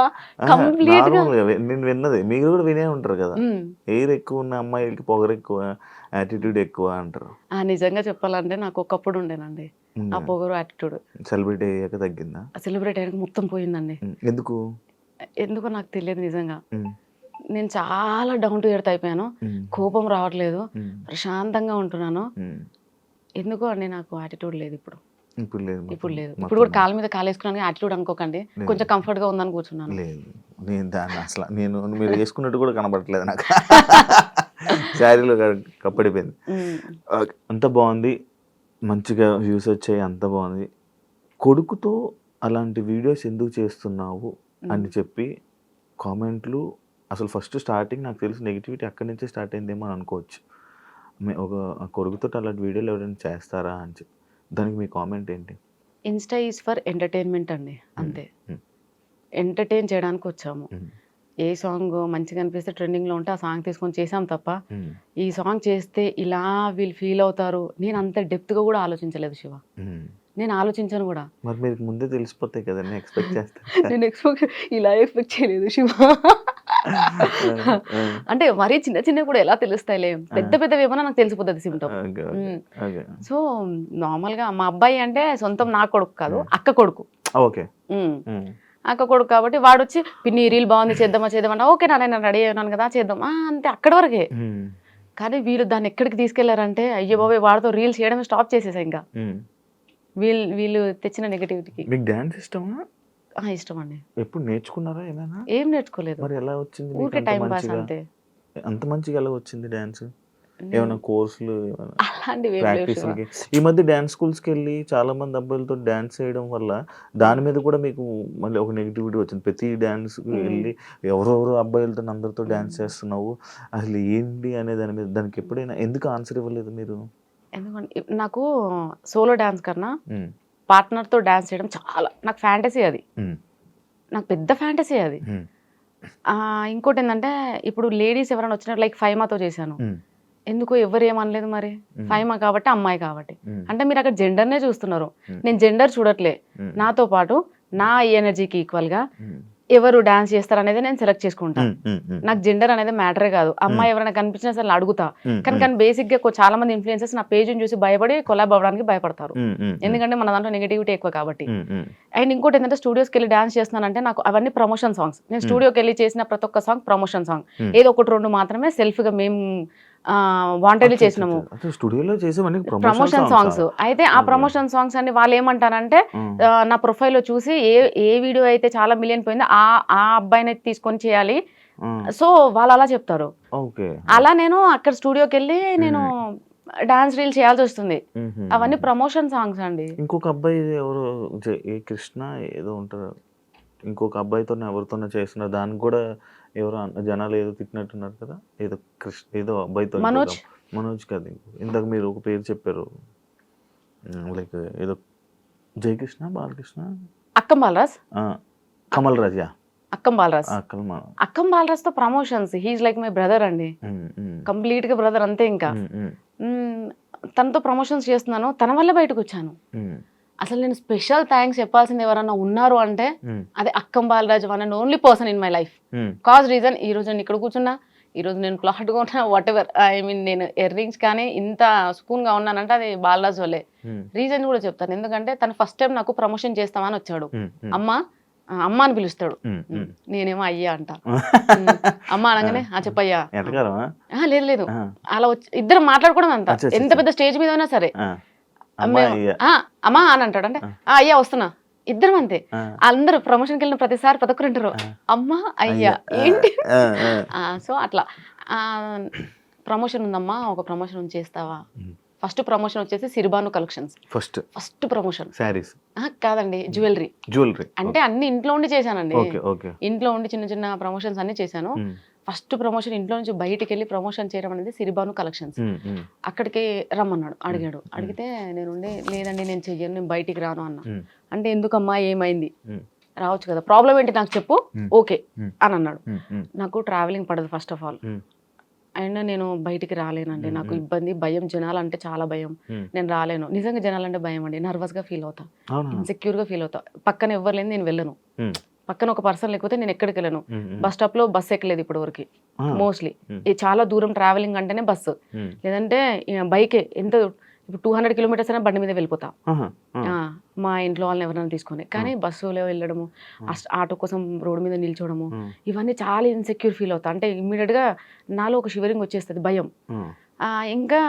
కంప్లీట్‌గా నార్మల్గా నేను విన్నది, మీరు కూడా వినే ఉంటారు కదా, హ్మ్. హెయిర్ ఎక్కువ ఉన్న అమ్మాయిలకి పొగరు ఎక్కువ, యాటిట్యూడ్ ఎక్కువ అంటారు. నిజంగా చెప్పాలంటే నాకు ఒకప్పుడు ఉండేనండి ఆ పొగరు యాటిట్యూడ్. సెలబ్రిటీ అయ్యాక తగ్గిందా? సెలబ్రేట్ అయ్యాక మొత్తం పోయిందండి. ఎందుకు? ఎందుకో నాకు తెలియదు నిజంగా. ఉమ్, నేను చాలా డౌన్ టు ఎర్త్ అయిపోయాను. ఉమ్, కోపం రావట్లేదు. ఉమ్, ప్రశాంతంగా ఉంటున్నాను. ఉమ్. ఎందుకో అండి నాకు యాటిట్యూడ్ లేదు ఇప్పుడు. ఇప్పుడు లేదు ఇప్పుడు లేదు. మొత్తం ఇప్పుడు కూడా కాళ్ళ మీద కాలేసుకున్నాను యాటిట్యూడ్ అనుకోకండి. లేదు. కొంచెం కంఫర్ట్‌గా ఉందని కూర్చున్నాను. లేదు. నేను దాన్ని అసలు మీరు వేసుకున్నట్టు కూడా కనబడట్లేదు నాకు. శారీలో కప్పడిపోయింది. హ్మ్. ఓకే. అంత బాగుంది, మంచిగా వ్యూస్ వచ్చాయి, అంత బాగుంది. కొడుకుతో అలాంటి వీడియోస్ ఎందుకు చేస్తున్నావు అని చెప్పి కామెంట్లు, అసలు ఫస్ట్ స్టార్టింగ్ నాకు తెలిసి నెగిటివిటీ అక్కడి నుంచే స్టార్ట్ అయిందేమో అని అనుకోవచ్చు. ఒక కొడుకుతో అలాంటి వీడియోలు ఎవరైనా చేస్తారా అని చెప్పి, దానికి మీ కామెంట్ ఏంటి? ఇన్‌స్టా ఈజ్ ఫర్ ఎంటర్‌టైన్‌మెంట్ అండి. అంతే. ఉమ్, ఎంటర్‌టైన్ చేయడానికి వచ్చాము. ఉమ్, ఏ సాంగ్ మంచిగా అనిపిస్తే ట్రెండింగ్‌లో ఉంటే ఆ సాంగ్ తీసుకొని చేసాం తప్ప, ఉమ్, ఈ సాంగ్ చేస్తే ఇలా వీళ్ళు ఫీల్ అవుతారు. నేను అంత డెప్త్‌గా కూడా ఆలోచించలేదు శివ. ఉమ్. నేను ఆలోచించను కూడా. మరి మీకు ముందే తెలిసిపోతాయి కదండి, ఎక్స్పెక్ట్ చేస్తారు. నేను ఇలా ఎక్స్‌పెక్ట్ చేయలేదు శివ. అంటే మరీ చిన్న చిన్నవి కూడా ఎలా తెలుస్తాయిలే. పెద్ద పెద్దవి ఏమన్నా నాకు తెలిసిపోతది symptom. Okay, okay, okay. So నార్మల్‌గా మా అబ్బాయి అంటే సొంతం నా కొడుకు కాదు, అక్క కొడుకు. ఓకే. హ్మ్. ఉమ్, అక్క కొడుకు కాబట్టి వాడొచ్చి పిన్ని రీల్ బాగుంది చేద్దామా చేద్దామా ఓకే నాన్న నేను రెడీ అయినాను కదా చేద్దాం అంతే అక్కడి వరకే. ఉమ్, కానీ వీళ్ళు దాన్ని ఎక్కడికి తీసుకెళ్లారంటే అయ్యో బాబాయ్ వాడితో రీల్స్ చేయడం స్టాప్ చేసేసా ఇంకా. ఉమ్. వీళ్ళు తెచ్చిన నెగటివిటీకి. మీకు డాన్స్ ఇష్టమా? ఇష్టం అండి. ఎప్పుడు నేర్చుకున్నారా ఏమైనా? ఏం నేర్చుకోలేదు. మరి ఎలా వచ్చింది మీకు ఊరికే అంత టైం పాస్ మంచిగా? అంతే. అంత మంచిగా ఎలా వచ్చింది డాన్స్? ఏమైనా కోర్సులు, ఏమైనా అలాంటివి ఏం లేవు శివ. ప్రాక్టీస్‌లకి? ఈ మధ్య డాన్స్ స్కూల్స్‌కి వెళ్ళి చాలా మంది అబ్బాయిలతో డాన్స్ చేయడం వల్ల దాని మీద కూడా మీకు మళ్ళీ ఒక నెగటివిటీ వచ్చింది. ప్రతి డాన్స్‌కి వెళ్ళి ఎవరెవరో అబ్బాయిలతో అందరితో డాన్స్ చేస్తున్నావు, అసలు ఏంటి అనే దాని మీద, దానికి ఎప్పుడైనా ఎందుకు ఆన్సర్ ఇవ్వలేదు మీరు? ఎందుకంటే నాకు సోలో డాన్స్ కన్నా ఉమ్, పార్ట్నర్‌తో డాన్స్ చేయడం చాలా నాకు ఫ్యాంటసీ అది. ఉమ్, నాకు పెద్ద ఫ్యాంటసీ అది. ఉమ్, ఇంకోటి ఏంటంటే ఇప్పుడు లేడీస్ ఎవరైనా వచ్చినట్టు లైక్ ఫైమాతో చేశాను. ఉమ్, ఎందుకు ఎవరు ఏమనలేదు మరి. ఫైమా కాబట్టి అమ్మాయి కాబట్టి. ఉమ్, అంటే మీరు అక్కడ జెండర్నే చూస్తున్నారు. ఉమ్, నేను జెండర్ చూడట్లే. ఉమ్, నాతో పాటు నా ఎనర్జీకి ఈక్వల్గా ఉమ్, ఎవరు డాన్స్ చేస్తారు అనేది నేను సెలెక్ట్ చేసుకుంటాను. ఉమ్, ఉమ్, నాకు జెండర్ అనేది మ్యాటరే కాదు. అమ్మాయి ఎవరైనా కనిపించినా సరే అడుగుతా. ఉమ్, కానీ బేసిక్గా చాలా మంది ఇన్ఫ్లుయెన్సర్స్ నా పేజ్ని చూసి భయపడి కొలాబ్ అవ్వడానికి భయపడతారు. ఉమ్, ఉమ్, ఎందుకంటే మన దాంట్లో నెగిటివిటీ ఎక్కువ కాబట్టి. ఉమ్, ఉమ్, అండ్ ఇంకోటి ఏంటంటే స్టూడియోస్కి వెళ్ళి డాన్స్ చేస్తున్నానంటే నాకు అవన్నీ ప్రమోషన్ సాంగ్స్. నేను స్టూడియోకి వెళ్ళి చేసిన ప్రతి ఒక్క సాంగ్ ప్రమోషన్ సాంగ్. ఏదో ఒకటి రెండు మాత్రమే సెల్ఫ్గా మేము వాంటెడ్లీ చేసినాము స్టూడియోలో చేసేవన్నీ ప్రమోషన్ సాంగ్స్. అయితే ఆ ప్రమోషన్ సాంగ్స్ అన్ని వాళ్ళు ఏమంటారంటే నా ప్రొఫైల్లో చూసి ఏ వీడియో అయితే చాలా మిలియన్ పోయిందో ఆ అబ్బాయిని తీసుకొని చేయాలి. సో వాళ్ళు అలా చెప్తారు. ఓకే. అలా నేను అక్కడ స్టూడియోకి వెళ్ళి నేను డాన్స్ రీల్ చేయాల్సి వస్తుంది. అవన్నీ ప్రమోషన్ సాంగ్స్ అండి. ఇంకొక అబ్బాయి ఎవరు ఏ కృష్ణ ఏదో ఉంటారు, ఇంకొక అబ్బాయితో ఎవరితోనో చేస్తున్నారు, దానికి కూడా ఎవరో జనాలు ఏదో తిట్టినట్టున్నారు కదా, ఏదో కృష్ణ ఏదో అబ్బాయితో. మనోజ్ కాదు, ఇందాక మీరు ఒక పేరు చెప్పారు, లైక్ ఏదో జయకృష్ణ బాలకృష్ణ అక్కం బాలరాజ్. కమల్ రాజ్. అక్కం బాలరాజ్. అక్కం బాలరాజ్ తో promotions. He's like my brother అండి, కంప్లీట్ గా బ్రదర్ అంతే. ఇంకా తనతో ప్రమోషన్స్ చేస్తున్నాను, తన వల్ల బయటకు వచ్చాను. అసలు నేను స్పెషల్ థ్యాంక్స్ చెప్పాల్సింది ఎవరన్నా ఉన్నారు అంటే అదే అక్కం Balraj, one and only person in my life. Cause reason ఈ రోజు నేను ఇక్కడ కూర్చున్నా, ఈ రోజు నేను క్లాట్గా ఉన్నా, వాట్ ఎవర్ ఐ మీన్ నేను ఇయర్ రింగ్స్ కానీ ఇంత సుకూన్గా ఉన్నానంటే అది బాలరాజ్ వల్లే. రీజన్ కూడా చెప్తాను, ఎందుకంటే తను ఫస్ట్ టైం నాకు ప్రమోషన్ చేస్తామని వచ్చాడు. అమ్మ అని పిలుస్తాడు, నేనేమో అయ్యా అంట. అమ్మ అనగానే చెప్పయ్యా. లేదు లేదు అలా వచ్చి ఇద్దరం మాట్లాడుకోవడం అంత. ఎంత పెద్ద స్టేజ్ మీద అయినా సరే అమ్మా అని అంటాడు, అంటే అయ్యా వస్తున్నా, ఇద్దరం అంతే. అందరూ ప్రమోషన్కి వెళ్ళిన ప్రతిసారి ప్రతి ఒక్కరు అంటారు అమ్మా అయ్యా ఏంటి. సో అట్లా ప్రమోషన్ ఉందమ్మా, ఒక ప్రమోషన్ చేస్తావా. ఫస్ట్ ప్రమోషన్ వచ్చేసి సిరిబాను కలెక్షన్స్. ఫస్ట్ ప్రమోషన్ సారీస్ కాదండి, జ్యువెలరీ. అంటే అన్ని ఇంట్లో ఉండి చేశానండి. ఇంట్లో ఉండి చిన్న చిన్న ప్రమోషన్స్ అన్ని చేశాను. ఫస్ట్ ప్రమోషన్ ఇంట్లో నుంచి బయటికి వెళ్ళి ప్రమోషన్ చేయడం అనేది సిరిబాను కలెక్షన్స్. అక్కడికి రమ్మన్నాడు, అడిగితే నేను లేదండి నేను చెయ్యను, నేను బయటికి రాను అన్నా. అంటే ఎందుకమ్మా ఏమైంది, రావచ్చు కదా, ప్రాబ్లం ఏంటి నాకు చెప్పు, ఓకే అని అన్నాడు. నాకు ట్రావెలింగ్ పడదు ఫస్ట్ ఆఫ్ ఆల్. అండ్ నేను బయటికి రాలేనండి. నాకు ఇబ్బంది, భయం, జనాలంటే చాలా భయం. ఉమ్. నేను రాలేను. నిజంగా జనాలంటే భయం అండి. నర్వస్గా ఫీల్ అవుతా, అవునా? ఇన్సెక్యూర్గా ఫీల్ అవుతా. పక్కన ఎవ్వరు లేని నేను వెళ్ళను. ఉమ్. పక్కన ఒక పర్సన్ లేకపోతే నేను ఎక్కడికి వెళ్ళను. ఉమ్. ఉమ్. బస్ స్టాప్లో బస్ ఎక్కలేదు ఇప్పటి వరకు. ఆ. Mostly um. చాలా దూరం ట్రావెలింగ్ అంటేనే బస్సు, ఉమ్. లేదంటే బైకే. ఎంత ఇప్పుడు 200 కిలోమీటర్స్ అయినా బండి మీద వెళ్ళిపోతా, ఆహా. ఆ. మా ఇంట్లో వాళ్ళని ఎవరైనా తీసుకొని. కానీ బస్సులో వెళ్ళడము, ఆటో కోసం రోడ్డు మీద నిల్చోవడము, ఉమ్. ఇవన్నీ చాలా ఇన్సెక్యూర్ ఫీల్ అవుతా. అంటే ఇమ్మీడియట్గా నాలో ఒక షివరింగ్ వచ్చేస్తుంది, భయం. ఉమ్. ఇంకా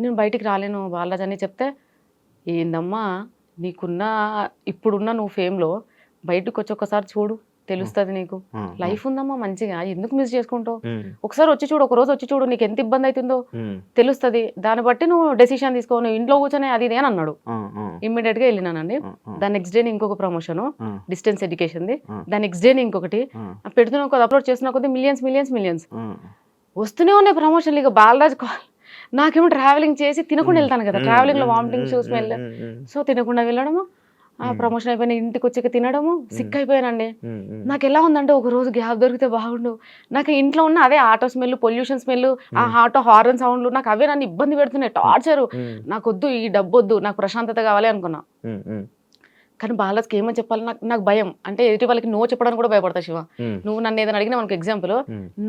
నేను బయటికి రాలేను బాలరాజ్ అని చెప్తే, ఏందమ్మా నీకున్న ఇప్పుడున్న నువ్వు ఫేమ్లో బయటకు వచ్చి ఒకసారి చూడు, తెలుస్తుంది నీకు. ఉమ్. లైఫ్ ఉందమ్మా మంచిగా, ఎందుకు మిస్ చేసుకుంటావు? ఉమ్. ఒకసారి వచ్చి చూడు, ఒక రోజు వచ్చి చూడు, నీకు ఎంత ఇబ్బంది అవుతుందో ఉమ్. తెలుస్తుంది. దాన్ని బట్టి నువ్వు డెసిషన్ తీసుకో, నువ్వు ఇంట్లో కూర్చొని అది ఇదే అని అన్నాడు. ఆ. ఆ. ఇమ్మీడియట్గా వెళ్ళినానండి. ఆ. ఆ. దాని నెక్స్ట్ డేని ఇంకొక ప్రమోషన్, ఆ. డిస్టెన్స్ ఎడ్యుకేషన్ది. ఆ. దాని నెక్స్ట్ డేని ఇంకొకటి ఆ. పెడుతున్న కొద్ది, అప్లోడ్ చేస్తున్న కొద్ది మిలియన్స్ మిలియన్స్ మిలియన్స్ ఆ. వస్తూనే ఉన్నాయి ప్రమోషన్లు. ఇక బాలరాజ్ కాల్, నాకేమో ట్రావెలింగ్ చేసి తినకుండా వెళ్తాను కదా, ట్రావెలింగ్లో వామిటింగ్ షూస్ వెళ్ళా. సో తినకుండా వెళ్ళడము, ప్రమోషన్ అయిపోయిన ఇంటికి వచ్చి తినడము, సిక్ అయిపోయానండి. నాకు ఎలా ఉందంటే, ఒక రోజు గ్యాప్ దొరికితే బాగుండు. నాకు ఇంట్లో ఉన్న అదే ఆటో స్మెల్, పొల్యూషన్ స్మెల్, ఆ ఆటో హార్న్ సౌండ్లు, నాకు అవే నన్ను ఇబ్బంది పెడుతున్నాయి, టార్చరు. నాకు వద్దు, ఈ డబ్బు వద్దు, నాకు ప్రశాంతత కావాలి అనుకున్నా. కానీ బాలరాజ్కి ఏమని చెప్పాలి, నాకు భయం. అంటే ఎదుటి వాళ్ళకి నో చెప్పడానికి కూడా భయపడతా శివ. నువ్వు నన్ను ఏదైనా అడిగినా మనకు ఎగ్జాంపుల్,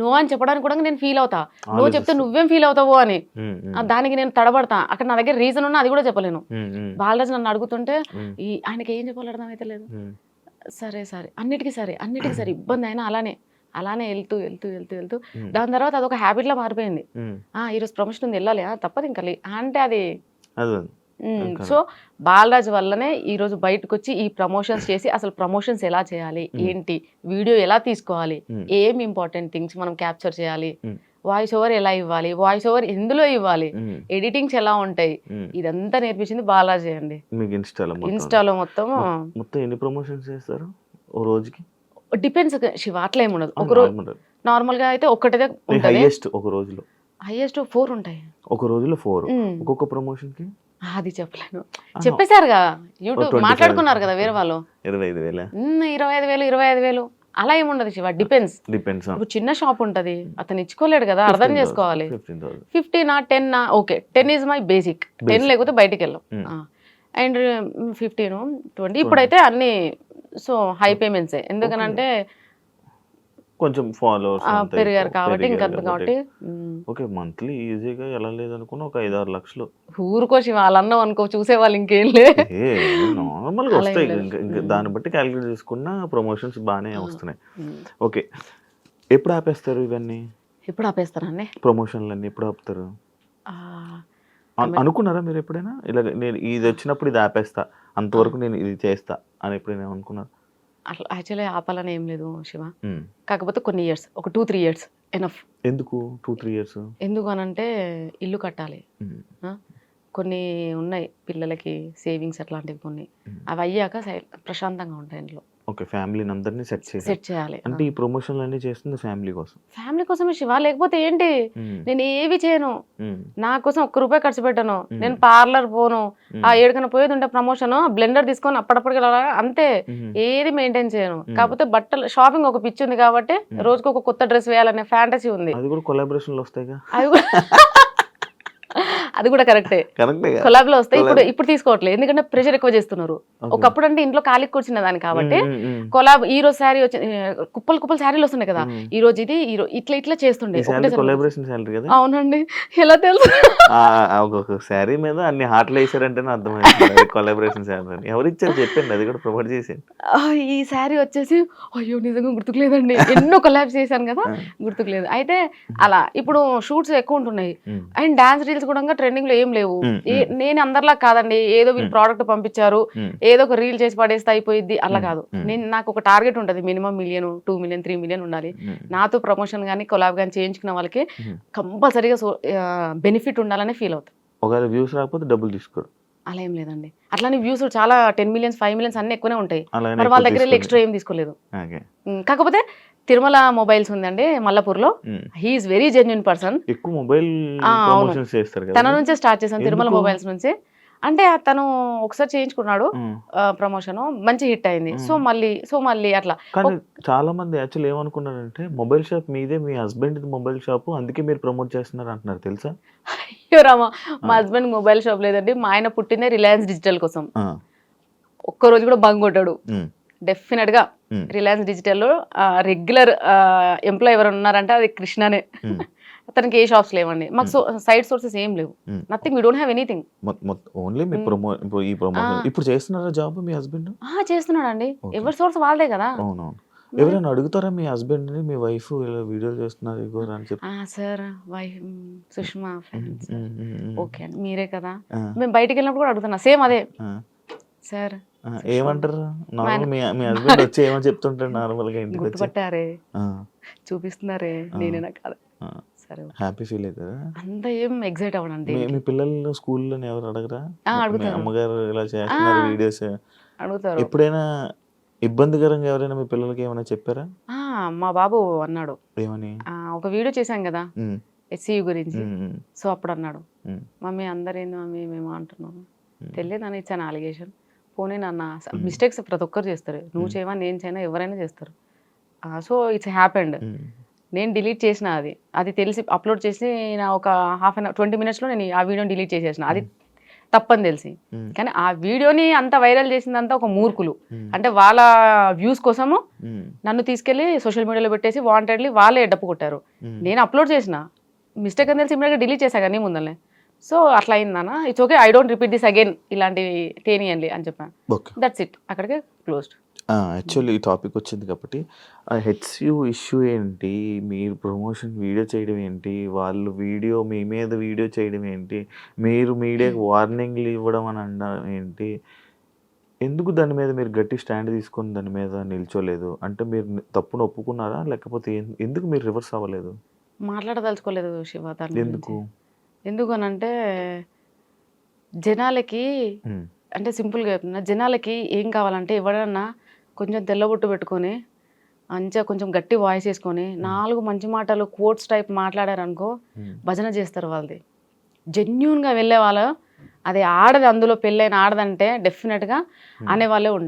నో అని చెప్పడానికి కూడా నేను ఫీల్ అవుతా. నో చెప్తే నువ్వేం ఫీల్ అవుతావు అని, దానికి నేను తడబడతా. అక్కడ నా దగ్గర రీజన్ ఉన్నా అది కూడా చెప్పలేను. బాలరాజ్ నన్ను అడుగుతుంటే ఆయనకి ఏం చెప్పాలి అర్థం అయితే లేదు. సరే సరే, అన్నిటికీ సరే, ఇబ్బంది అయినా అలానే వెళ్తూ దాని తర్వాత అదొక హ్యాబిట్ లా మారిపోయింది. ఈరోజు ప్రమోషన్ ఉంది, వెళ్ళాలి, తప్పదు ఇంకా అంటే అది. సో బాలరాజ్ వల్లనే ఈరోజు బయటకు వచ్చి ఈ ప్రమోషన్స్ చేసి, అసలు ప్రమోషన్స్ ఎలా చేయాలి, ఏంటి, వీడియో ఎలా తీసుకోవాలి, ఏం ఇంపార్టెంట్ థింగ్స్ మనం క్యాప్చర్ చేయాలి, వాయిస్ ఓవర్ ఎలా ఇవ్వాలి, వాయిస్ ఓవర్ ఎందులో ఇవ్వాలి, ఎడిటింగ్స్ ఎలా ఉంటాయి, ఇదంతా నేర్పించింది బాలరాజ్ అండి. ఇన్స్టాలో మొత్తం ఎన్ని ప్రమోషన్స్ చేస్తారు ఓ రోజుకి? డిపెండ్స్ శివ, అట్లా ఏముండదు. ఒక రోజు నార్మల్ గా అయితే ఒక్కటే హైయెస్ట్ ఒక రోజులో, హైయెస్ట్ 4 ఉంటాయి ఒక రోజులో 4. ఒక్కొక్క ప్రమోషన్ కి అది చెప్పలేను, చెప్పేశారుగా, యూట్యూబ్ మాట్లాడుకున్నారు కదా వేరే వాళ్ళు. 25,000 25,000 అలా ఏముండదు శివ, డిపెండ్స్. ఇప్పుడు చిన్న షాప్ ఉంటది, అతను ఇచ్చుకోలేడు కదా, అర్థం చేసుకోవాలి. 15 10 ఓకే, 10 ఈజ్ మై బేసిక్. 10 లేకపోతే బయటికి వెళ్ళాం. అండ్ 15 20 ఇప్పుడైతే అన్ని సో హై పేమెంట్సే. ఎందుకనంటే కొంచెం ఫాలోవర్స్ పెరిగారు కాబట్టి, ఇంకా కాబట్టి. ఓకే, మంత్లీ ఈజీగా ఎలా లేదనుకున్నా ఒక 5-6 లక్షలు ఊరుకో శివ, వాళ్ళు అన్నావు అనుకో, చూసేవాళ్ళు ఇంకేం లే, నార్మల్ గా వస్తాయి. ఇంకా దాన్ని బట్టి క్యాలిక్యులేట్ చేసుకున్న ప్రమోషన్స్ బాగానే వస్తున్నాయి. ఓకే, ఎప్పుడు ఆపేస్తారు ఇవన్నీ? ఎప్పుడు ఆపేస్తారండి ప్రమోషన్లు అన్ని ఎప్పుడు ఆపుతారు అనుకున్నారా మీరు ఎప్పుడైనా? ఇలా నేను ఇది వచ్చినప్పుడు ఇది ఆపేస్తా, అంతవరకు నేను ఇది చేస్తా అని ఎప్పుడైనా అనుకున్నారు? అట్లా యాక్చువల్లీ ఆపాలని ఏం లేదు శివ, కాకపోతే కొన్ని ఇయర్స్, ఒక 2-3 ఇయర్స్ ఎనఫ్. ఎందుకు 2-3 ఇయర్స్? ఎందుకు అనంటే ఇల్లు కట్టాలి, కొన్ని ఉన్నాయి పిల్లలకి సేవింగ్స్ అట్లాంటివి కొన్ని, అవి అయ్యాక ప్రశాంతంగా ఉంటాయి ఇంట్లో. ఓకే, ఫ్యామిలీని అందరినీ సెట్ చేయాలి. అంటే ఈ ప్రమోషన్లు అన్నీ చేస్తుంది ఫ్యామిలీ కోసమే శివ, లేకపోతే ఏంటి, నేను ఏవి చేయను, నా కోసం ₹1 ఖర్చు పెట్టను. నేను పార్లర్ పోను, ఆ ఏడుకన పోయేది ఉంటే ప్రమోషన్, బ్లెండర్ తీసుకొని అప్పటికి అంతే, ఏది మెయింటైన్ చేయను. కాకపోతే బట్టలు షాపింగ్ ఒక పిచ్చి ఉంది కాబట్టి రోజుకి ఒక కొత్త డ్రెస్ వేయాలనే ఫ్యాంటసీ ఉంది. అది కూడా కొలాబరేషన్లు వస్తాయిగా, అది కూడా కరెక్టే, కొలాబ్ లో వస్తాయి. ఇప్పుడు తీసుకోవట్లేదు, ఎందుకంటే ప్రెషర్ ఎక్కువ చేస్తున్నారు. ఒకప్పుడు అంటే ఇంట్లో ఖాళీ కూర్చున్న దాన్ని కాబట్టి కొలాబ్, ఈ రోజు శారీ వచ్చి కుప్పలు శారీలు వస్తున్నాయి కదా, ఈ రోజు ఇది ఇట్లా చేస్తుండే. అవునండి, ఎలా తెలుసు? ఒక్కొక్క శారీ మీద అన్ని హార్ట్లు వేసారంటే అర్థమైంది కొలాబరేషన్ శారీ. ఎవరు ఇచ్చారు చెప్పండి, అది కూడా ప్రమోట్ చేసి. ఈ శారీ వచ్చేసి అయ్యో నిజంగా గుర్తుకులేదండి, ఎన్నో కొలాబ్స్ చేశాను కదా, గుర్తుకులేదు. అయితే అలా ఇప్పుడు షూట్స్ ఎక్కువ ఉంటున్నాయి, అండ్ డాన్స్ రీల్స్ కూడా ట్రెండింగ్ లో ఏం లేవు. నేను అందరిలా కాదండి, ఏదో వీళ్ళు ప్రోడక్ట్ పంపించారు, ఏదో ఒక రీల్ చేసి పడేస్తే అయిపోయింది, అలా కాదు. నాకు ఒక టార్గెట్ ఉంటుంది, మినిమం 1 million 2 million 3 million ఉండాలి. నాతో ప్రమోషన్ కానీ కొలాబ్ కానీ చేయించుకున్న వాళ్ళకి కంపల్సరీగా బెనిఫిట్ ఉండాలని ఫీల్ అవుతాం. ఒకవేళ వ్యూస్ రాకపోతే డబ్బులు తీసుకోరు, అలా ఏం లేదండి. అట్లానే వ్యూస్ చాలా 10 millions 5 millions అన్ని ఎక్కువనే ఉంటాయి, మరి వాళ్ళ దగ్గర ఎక్స్ట్రా ఏం తీసుకోలేదు. కాకపోతే తిరుమల మొబైల్స్ ఉందండి మల్లపూర్లో, హీఈస్ వెరీ జెన్యూన్ పర్సన్. ఎక్కువ మొబైల్ ప్రమోషన్స్ చేస్తారు కదా, తన నుంచే స్టార్ట్ చేశాను తిరుమల మొబైల్స్ నుంచి. అంటే తను ఒకసారి చేయించుకున్నాడు ఉమ్. ప్రమోషన్, మంచి హిట్ అయింది. సో మళ్ళీ అట్లా కానీ చాలా మంది యాక్చువల్లీ ఏమనుకున్నారంటే మొబైల్ షాప్ మీదే, మీ హస్బెండ్ మొబైల్ షాప్, అందుకే మీరు ప్రమోట్ చేస్తున్నారు అంటున్నారు తెలుసా? అయ్యో రామా, మా హస్బెండ్ మొబైల్ షాప్ లేదండి. మా ఆయన పుట్టిందే రిలయన్స్ డిజిటల్ కోసం. ఆ, ఒక్కరోజు కూడా బంక్ కొట్టాడు. ఉమ్, డెఫినెట్ గా ఉమ్, రిలయన్స్ డిజిటల్లో రెగ్యులర్ ఎంప్లాయ్ ఎవరు ఉన్నారంటే అది కృష్ణనే. ఉమ్, అతనికి ఏ షాప్స్ లేవండి. మాకు సైడ్ సోర్సెస్ ఏం లేవు. Um. Nothing, we don't have anything. Only మీ ఇప్పుడు ఈ ప్రమోషన్ ఇప్పుడు చేస్తున్నారా జాబ్ మీ హస్బెండ్? చేస్తున్నాడు అండి. Okay. ఎవరి సోర్స్ వాళ్ళదే కదా. అవునవును. ఎవరైనా అడుగుతారా మీ హస్బెండ్ ని, మీ వైఫ్ ఇలా వీడియోలు చేస్తున్నారు ఇగో అని చెప్పి? Sir wife Sushma fans. Um, um, um. Okay అండి, మీరే కదా. ఆ, మేము బయటికి వెళ్ళినప్పుడు కూడా అడుగుతున్నా సేమ్ అదే. ఆ, సార్ ఆ, ఏమంటారు నార్మల్ మీ హస్బెండ్ వచ్చి ఏమని చెప్తుంటారు నార్మల్ గా ఇంటికి వచ్చి? గుర్తుపట్టారే, ఆ, చూపిస్తున్నారే, నేనేనా కాదు. ఆ. సరే, హ్యాపీ ఫీల్ అవుతారా? అంత ఏం ఎగ్జైట్ అవ్వనండి. మీ పిల్లలు స్కూల్లో ఎవరు అడగరా? మీ అడుగుతారు. అమ్మగారు ఇలా చేస్తున్నారు వీడియోస్, అడుగుతారు. ఎప్పుడైనా ఇబ్బందికరంగా ఎవరైనా మీ పిల్లలకి ఏమైనా చెప్పారా? మా బాబు అన్నాడు, ఏమని? ఒక వీడియో చేశాం కదా ఉమ్, ఎస్సీయూ గురించి. ఉమ్, ఉమ్, సో అప్పుడు అన్నాడు, ఉమ్, మమ్మీ అందరేంది మమ్మీ మేము అంటున్నాను. ఉమ్. తెలియదని ఇచ్చాను అలిగేషన్. పోనీ నాన్న, మిస్టేక్స్ ప్రతి ఒక్కరు చేస్తారు. నువ్వు చేయవా, నేను చేయనా, ఎవరైనా చేస్తారు. So it's happened. ఉమ్, నేను డిలీట్ చేసిన అది తెలిసి అప్లోడ్ చేసి నా ఒక హాఫ్ అన్ అవర్ 20 minutesలో నేను ఆ వీడియోని డిలీట్ చేసేసిన. అది తప్పని తెలిసి. ఉమ్, కానీ ఆ వీడియోని అంత వైరల్ చేసిందంతా ఒక మూర్ఖులు. ఉమ్, అంటే వాళ్ళ వ్యూస్ కోసము ఉమ్, నన్ను తీసుకెళ్లి సోషల్ మీడియాలో పెట్టేసి వాంటెడ్లీ వాళ్ళే డప్పు కొట్టారు. ఉమ్. నేను అప్లోడ్ చేసిన, మిస్టేక్ అని తెలిసి ఇమ్మీడియట్గా డిలీట్ చేశా కానీ ముందరనే. సో అట్లా అయిందన్న, it's okay, I don't repeat this again, ఇలాంటివి తేనియండి అని చెప్పాను. ఓకే. దట్స్ ఇట్, అక్కడికే క్లోజ్డ్. యాక్చువల్లీ ఈ టాపిక్ వచ్చింది కాబట్టి ఆ హెచ్యూ ఇష్యూ ఏంటి, మీరు ప్రమోషన్ వీడియో చేయడం ఏంటి, వాళ్ళు వీడియో మీ మీద వీడియో చేయడం ఏంటి, మీరు మీడియాకి వార్నింగ్లు ఇవ్వడం అని అనడం ఏంటి, ఎందుకు దాని మీద మీరు గట్టి స్టాండ్ తీసుకొని దాని మీద నిల్చోలేదు? అంటే మీరు తప్పును ఒప్పుకున్నారా, లేకపోతే ఎందుకు మీరు రివర్స్ అవ్వలేదు? మాట్లాడదలుచుకోలేదు శివ దాని ఎందుకు? గురించి. ఎందుకనంటే జనాలకి, ఉమ్, అంటే సింపుల్గా చెప్తున్నా, జనాలకి ఏం కావాలంటే ఎవడన్నా కొంచెం తెల్లబొట్టు పెట్టుకొని మంచిగా కొంచెం గట్టి వాయిస్ వేసుకొని 4 మంచి మాటలు కోట్స్ టైప్ మాట్లాడారనుకో ఉమ్, భజన చేస్తారు వాళ్ళది. జెన్యున్గా వెళ్ళే వాళ్ళు, అది ఆడది, అందులో పెళ్ళైన ఆడదంటే డెఫినెట్గా అనేవాళ్ళే ఉంటారు.